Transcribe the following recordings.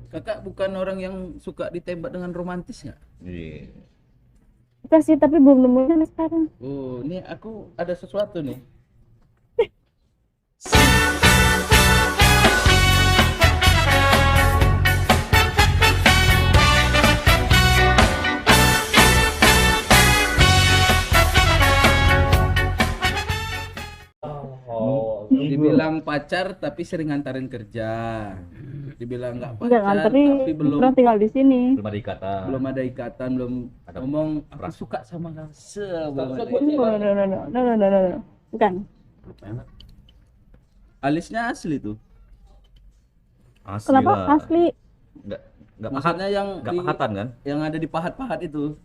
Kakak bukan orang yang suka ditembak dengan romantis nggak? Iya. Kita sih tapi belum nemu sampai sekarang. Oh, ini aku ada sesuatu nih. Dibilang pacar tapi sering ngantarin kerja. Dibilang nggak Enggak pacar nganterin, tapi belum pernah tinggal di sini. Belum ada ikatan. ada ikatan, belum Ada ngomong aku perasaan. suka sama kamu. Belum ada. No. Bukan. Alisnya asli tuh. Asli Kenapa lah. asli? Enggak pahat, Maksudnya yang enggak pahatan kan? yang ada di pahat-pahat itu.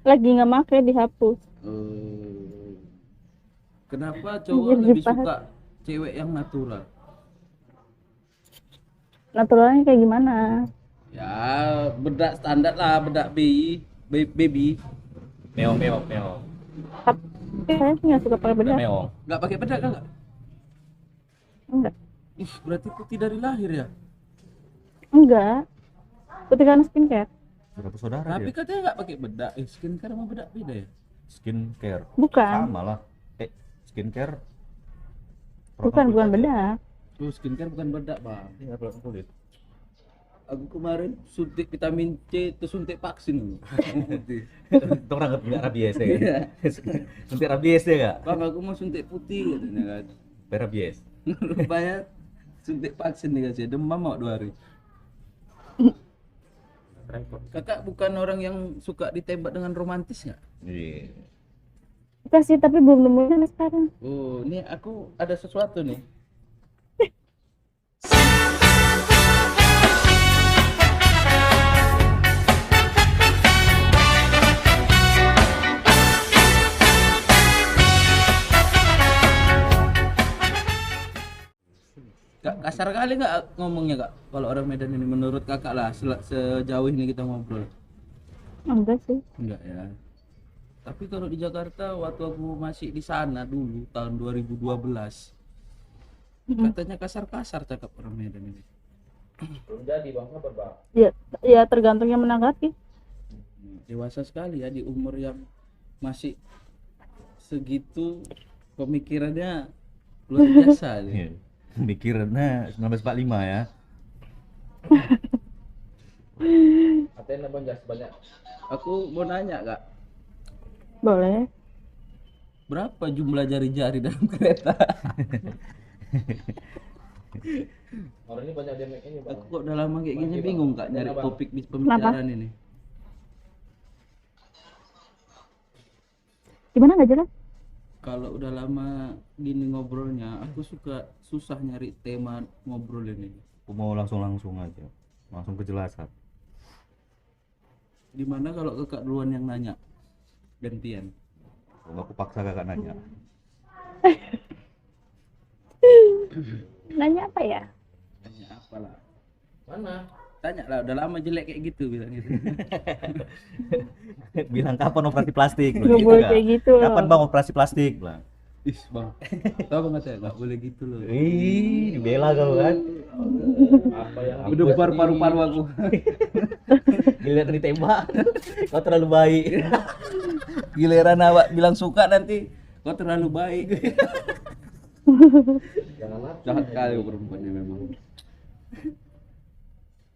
Lagi nggak make dihapus. Kenapa cowok Anjir, lebih pahat. suka cewek yang natural? Naturalnya kayak gimana? Ya, bedak standar lah, bedak baby. Meong. Tapi saya sih nggak suka pakai bedak. Meong. Nggak pakai bedak kan? Nggak? Enggak. Ih, berarti putih dari lahir ya? Enggak. Putih karena skincare. Berapa saudara Tapi dia? katanya nggak pakai bedak. Skincare sama bedak beda ya? Skincare. Bukan. Sama lah. Skincare. Bukan perawatan kulit aja. bedak. Oh, skincare bukan bedak, Bang. Iya, perawatan kulit. Aku kemarin suntik vitamin C, terus suntik vaksin. Putih. Itu orang nggak punya rabies ya kan? Suntik rabies ya nggak? Bang, aku mau suntik putih katanya kan. Rabies. Rupanya suntik vaksin dikasih demam mau 2 hari. Kakak bukan orang yang suka ditembak dengan romantis nggak? Iya. Kita sih tapi belum nemu sampai sekarang. Oh, ini aku ada sesuatu nih. Kak, kasar kali nggak ngomongnya kak? Kalau orang Medan ini menurut kakak lah sejauh ini kita ngobrol. Enggak sih. Enggak ya. Tapi kalau di Jakarta waktu aku masih di sana dulu tahun 2012 katanya kasar-kasar cakap orang Medan ini. Belum jadi bang, sabar bang. Ya tergantung yang menanggapi. Dewasa sekali ya di umur yang masih segitu pemikirannya luar biasa nih. Iya. Mikirnya 1945 ya. Katanya bang jangan sebanyak. Aku mau nanya kak, Boleh. berapa jumlah jari-jari dalam kereta? Orang ini banyak demek ini bang. Aku kok udah lama kayak gini bingung kak nyari Kenapa? topik pembicaraan ini. Gimana nggak jelas? Kalau udah lama gini ngobrolnya, aku susah nyari tema ngobrol ini. Aku mau langsung aja. Langsung kejelasan. Gimana kalau kakak duluan yang nanya? Gantian. Kalau aku paksa kakak nanya. Nanya apa ya? Nanya apalah. Mana? Tanya lah, udah lama jelek kayak gitu bilang gitu. Bilang kapan operasi plastik? Nggak Gitu boleh nggak? kayak gitu loh. Kapan bang operasi plastik? Bilang. Ih bang, tau bang katanya nggak boleh gitu loh. Ih, dibela kau kan? Apa yang Berdebar paru-paru aku. Giliran ditembak, kau terlalu baik. Giliran awak bilang suka nanti kau terlalu baik. jangan mati. Jahat kali perempuannya memang.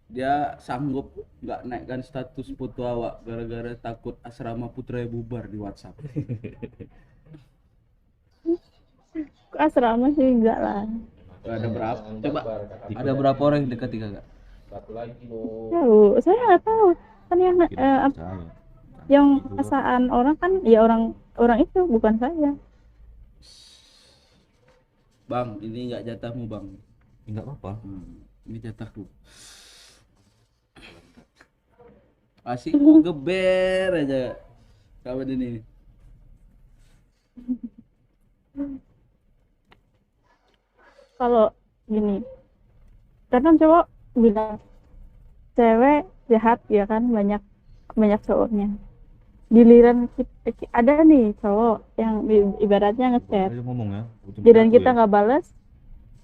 Dia sanggup nggak naikkan status foto awak gara-gara takut asrama putranya bubar di WhatsApp. Asrama sih enggak lah. Ada berapa? Jangan Coba babar, kakak. ada berapa orang yang dekati kakak? Satu lagi loh. Tahu, saya nggak tahu. Kan yang yang perasaan orang kan ya orang itu bukan saya. Bang, ini nggak jatahmu bang. Enggak apa-apa. Ini jatahku. Asik mau geber aja kawan ini. Kalau gini, kadang cowok bilang cewek jahat ya kan, banyak cowoknya. Giliran ada nih cowok yang ibaratnya ngechat, Ayo ngomong ya. giliran kita nggak balas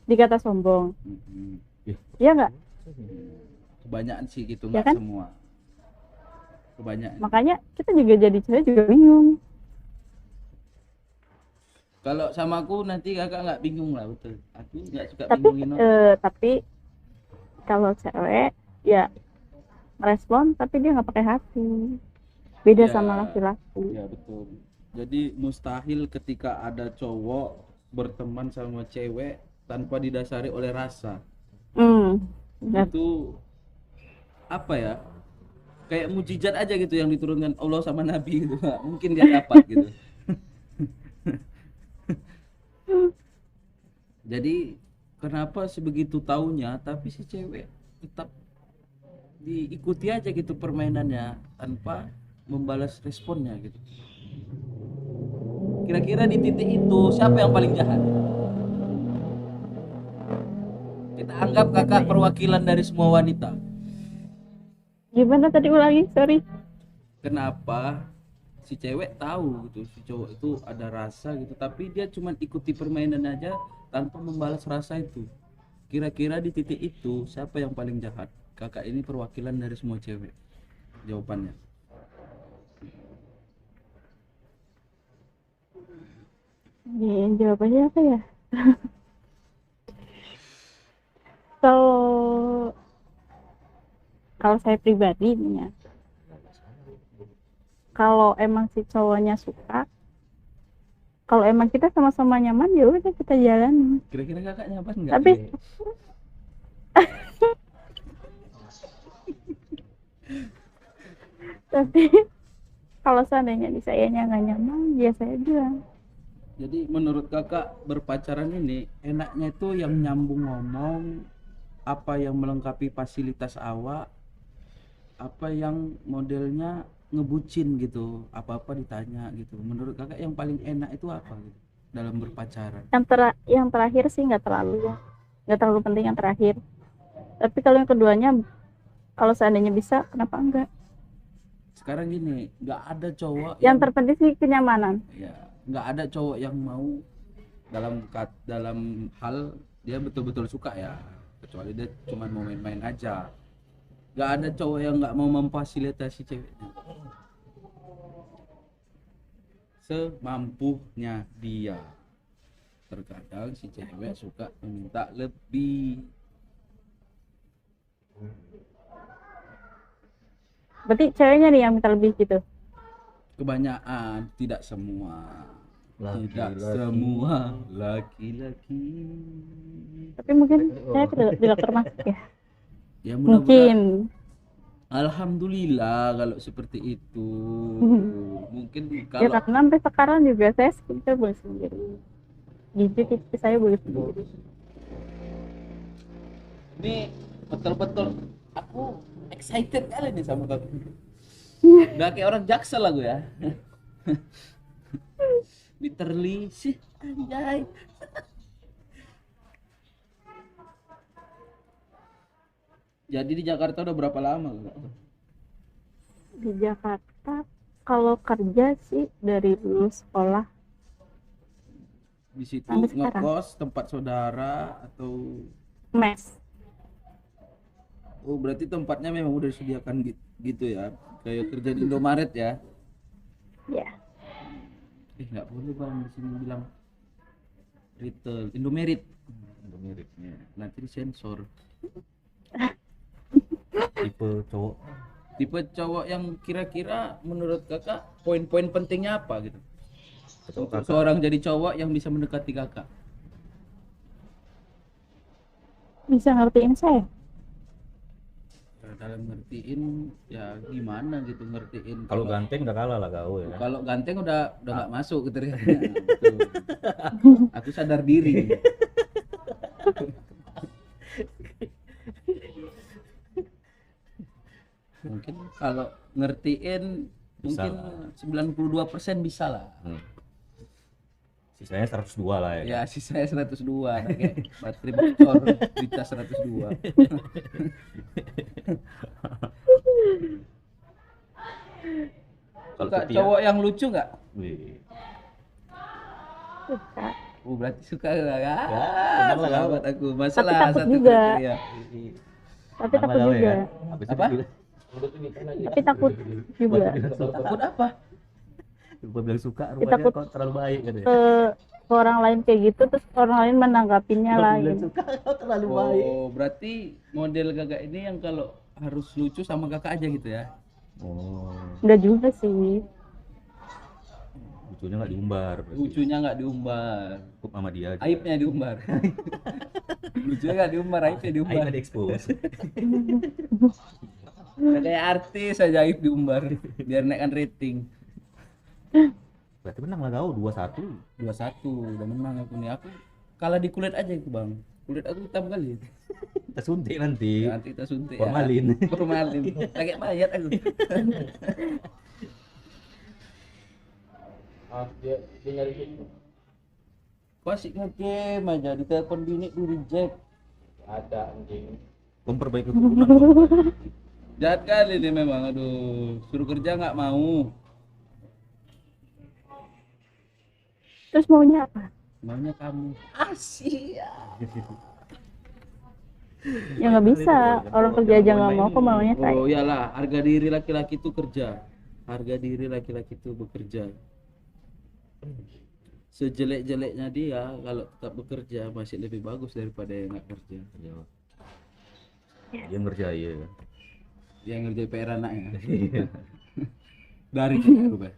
dikata sombong. Iya nggak? Kebanyakan sih gitu, Ya nggak kan? semua. Kebanyakan. Makanya kita juga jadi cewek juga bingung. Kalau sama aku nanti kakak nggak bingung lah, betul. Aku nggak suka Tapi bingungin orang. tapi kalau cewek ya respon tapi dia nggak pakai hati. Beda Ya, sama laki-laki. ya betul. Jadi mustahil ketika ada cowok berteman sama cewek tanpa didasari oleh rasa. Benar. Itu apa ya? Kayak mujizat aja gitu yang diturunkan Allah sama Nabi gitu. Nggak mungkin dia dapat gitu. Jadi kenapa sebegitu taunya tapi si cewek tetap diikuti aja gitu permainannya tanpa membalas responnya gitu. Kira-kira di titik itu siapa yang paling jahat? Kita anggap kakak perwakilan dari semua wanita. Gimana tadi ulangi? Sorry. Kenapa si cewek tahu gitu si cowok itu ada rasa gitu tapi dia cuma ikuti permainan aja tanpa membalas rasa itu. Kira-kira di titik itu siapa yang paling jahat? Kakak ini perwakilan dari semua cewek. Jawabannya. Jawabannya apa ya? Kalau kalau saya pribadi nih ya, kalau emang si cowoknya suka, kalau emang kita sama-sama nyaman ya udah kita jalan. Kira-kira kakak nyaman nggak? Tapi tapi kalau seandainya di sayanya nggak nyaman, ya saya bilang. Jadi menurut kakak berpacaran ini enaknya itu yang nyambung ngomong, apa yang melengkapi fasilitas awak, apa yang modelnya ngebucin gitu, apa-apa ditanya gitu. Menurut kakak yang paling enak itu apa gitu dalam berpacaran? Yang terakhir sih nggak terlalu penting yang terakhir. Tapi kalau yang keduanya, kalau seandainya bisa, kenapa enggak? Sekarang gini, nggak ada cowok Yang terpenting sih kenyamanan. ya nggak ada cowok yang mau dalam hal dia betul-betul suka ya, kecuali dia cuma mau main-main aja. Nggak ada cowok yang nggak mau memfasilitasi ceweknya semampunya dia. Terkadang si cewek suka meminta lebih. Berarti ceweknya nih yang minta lebih gitu. Kebanyakan, tidak semua. Tidak Laki-laki. semua laki-laki. Tapi mungkin saya tidak termasuk ya. Ya mudah-mudahan. Mungkin. Alhamdulillah kalau seperti itu. Mungkin Ya kalau karena sampai sekarang juga saya skincare boleh sendiri. Gitu saya boleh sendiri. ini betul-betul aku excited kali nih sama kamu. Udah kayak orang jaksel aku ya. Literally sih anjay. Jadi di Jakarta udah berapa lama Kak? Di Jakarta kalau kerja sih dari lulus sekolah. Di situ Sampai sekarang. ngekos tempat saudara atau Mes. oh berarti tempatnya memang udah disediakan gitu ya, kayak kerja di Indomaret ya. Ya. Nggak boleh bang di sini bilang retail Indomaret. Miripnya Nanti disensor. tipe cowok Tipe cowok yang kira-kira menurut kakak poin-poin pentingnya apa gitu untuk seorang jadi cowok yang bisa mendekati kakak? Bisa ngertiin saya. Dalam ngertiin ya gimana gitu ngertiin. kalau ganteng udah kalah lah kau ya. Kalau ganteng udah nggak masuk kriterianya. Betul. Aku sadar diri. Mungkin kalau ngertiin Bisa mungkin lah. 92% bisa lah. Sisanya 102 lah ya. Ya sisanya 102 nah, kayak baterai bocor di tas 102. Kalau Suka setia, cowok yang lucu nggak? wih, Suka. Oh, berarti suka lah kan? tenang lah, Sahabat aku. Masalah takut satu juga. kriteria. Tapi Tenang takut lah, juga. kan? Habis itu Apa? dia bilang, Tapi takut juga Takut apa? lupa bilang suka, Ya, rupanya takut kau terlalu baik katanya. ke orang lain kayak gitu, terus orang lain menanggapinya Lupa lain. bilang suka, kau terlalu baik. Oh, berarti model kakak ini yang kalau harus lucu sama kakak aja gitu ya? Oh, Enggak juga sih. lucunya nggak diumbar. berarti. Lucunya nggak diumbar, Cukup sama dia aja. aibnya diumbar. Lucunya nggak diumbar, aibnya diumbar. Aibnya diekspos. Kayak artis aja aib diumbar biar naikkan rating. Berarti menang lah kau 2-1. 2-1 udah menang aku nih. Aku kalah di kulit aja itu bang. Kulit aku hitam kali. Kita suntik nanti. Nanti kita suntik Formalin. ya. Formalin. Kayak mayat aku. Dia nyari situ. Kau asik nge-game aja di telepon bini di reject. Ada anjing. Memperbaiki keturunan. Jahat kali nih memang. Aduh, suruh kerja nggak mau. Terus maunya apa? Maunya kamu. Asyik. Ya nggak bisa. Orang kerja aja nggak mau, kok maunya saya. Oh iyalah, harga diri laki-laki itu kerja. Harga diri laki-laki itu bekerja. Sejelek-jeleknya dia kalau tetap bekerja masih lebih bagus daripada yang nggak kerja. Iya. Dia ngerjain. Yang ngerjain PR anaknya. Dari aku, Pak.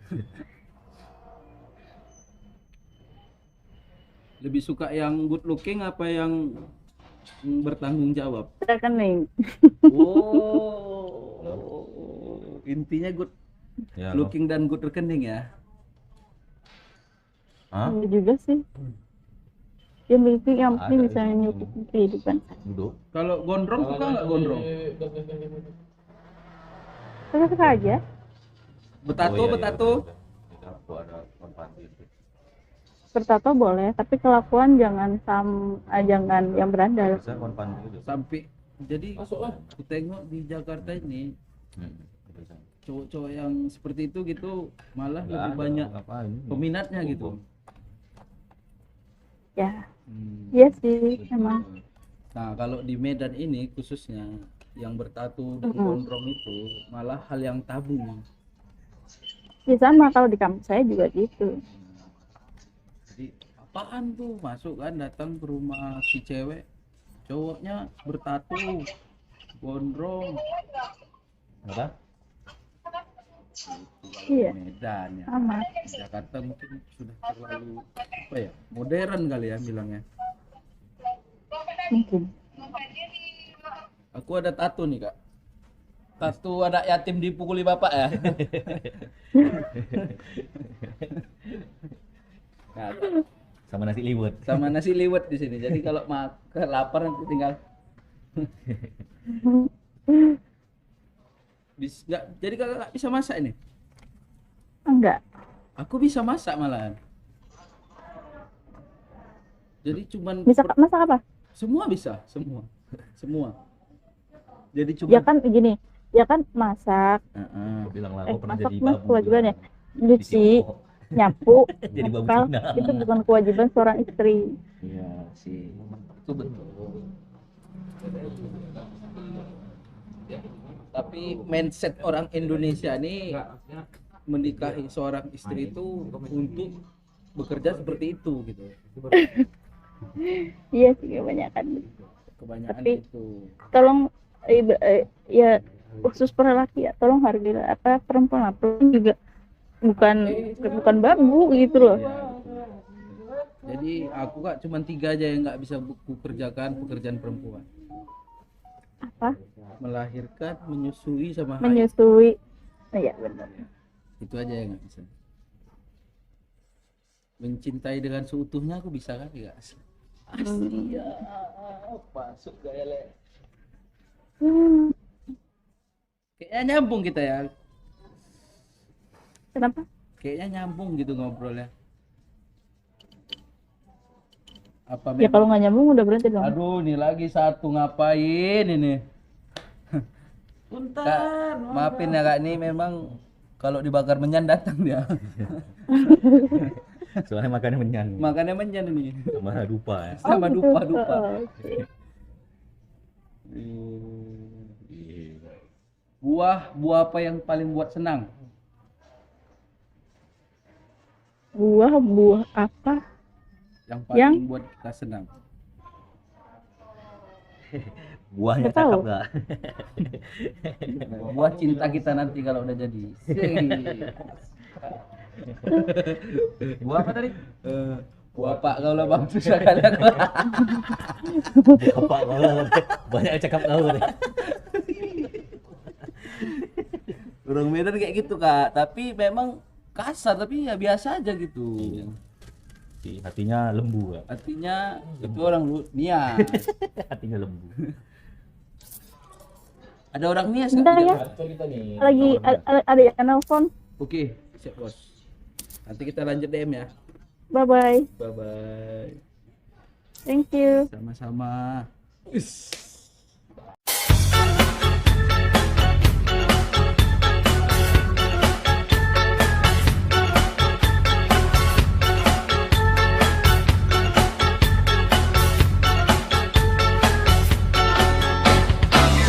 Lebih suka yang good looking apa yang bertanggung jawab? Rekening. Oh, intinya good Ya, looking dan good rekening ya. Hah? Iya juga sih. Yang penting Ada bisa sih. nyukupi kehidupan. Duduk. Kalau gondrong suka nggak gondrong? Suka aja. Betato, Oh, iya, betato. Kita ada konfirmasi. Bertato boleh, tapi kelakuan jangan jangan yang berandal. Bisa konfirmasi gitu. Sampai jadi Masuklah. aku tengok di Jakarta ini Bisa. cowok-cowok yang seperti itu gitu malah Nggak lebih ada, banyak ngapain? peminatnya gitu. Ya, Hmm. iya sih emang. Nah, kalau di Medan ini khususnya yang bertato dan gondrong itu malah hal yang tabu. Ya sama kalau di kampus saya juga gitu. Jadi apaan tuh masuk kan datang ke rumah si cewek, cowoknya bertato, gondrong. Apa? Iya. Medan ya. Sama. Jakarta mungkin sudah terlalu apa ya, modern kali ya bilangnya. Mungkin. Aku ada tato nih kak. Tato anak yatim dipukuli bapak ya. Nah, Sama nasi liwet. sama nasi liwet di sini. Jadi kalau makan lapar nanti tinggal. Jadi kakak nggak bisa masak ini? Enggak. Aku bisa masak malahan. Jadi cuman Bisa masak apa? semua bisa, semua. Semua. Jadi cuma Ya kan gini, ya kan masak, Aku bilang lah, aku pernah masak jadi mah babu. kewajiban ya. Di Cuci, Tiongkok. nyapu, Jadi babu ngepel, Cina. itu bukan kewajiban seorang istri. iya sih. Itu betul. Tapi mindset orang Indonesia nih menikahi seorang istri itu untuk bekerja seperti itu gitu. Iya sih kebanyakan. Kebanyakan Tapi- itu. Tolong ya khusus para laki ya, tolong hargai apa perempuan juga bukan babu gitu loh. Iya, betul. Jadi aku kak cuma 3 aja yang nggak bisa ku kerjakan pekerjaan perempuan. Apa? Melahirkan, menyusui sama haid. Menyusui. Iya benar. Itu aja yang nggak bisa. Mencintai dengan seutuhnya aku bisa kan ya. Asia, masuk gaya le. Kayaknya nyambung kita ya. Kenapa? Kayaknya nyambung gitu ngobrolnya. Apa Ya kalau nggak nyambung udah berhenti dong. Aduh, ini lagi satu ngapain ini? Kak, maafin ya kak, ini memang kalau dibakar menyan datang dia. Soalnya makannya menyan. Makannya menyan ini. Sama dupa ya. Sama gitu. dupa-dupa. Oke. Iya. Buah apa yang paling buat senang? Buah apa Yang paling buat kita senang. Buahnya Nggak tahu. cakep gak? Buah cinta kita nanti kalau udah jadi. Buah apa tadi? Buah pak kau lah bang susah kalian. Buah apa kau? Banyak yang cakep kau. Orang Medan kayak gitu kak, tapi memang kasar tapi ya biasa aja gitu. Hatinya lembu kak. Artinya itu orang nias. Hatinya lembu. Ada orang nias Bentar nggak? ya. Atau kita nih. Lagi ada yang nelfon. Oke, siap bos. Nanti kita lanjut DM ya. Bye bye. Bye bye. Thank you. Sama-sama.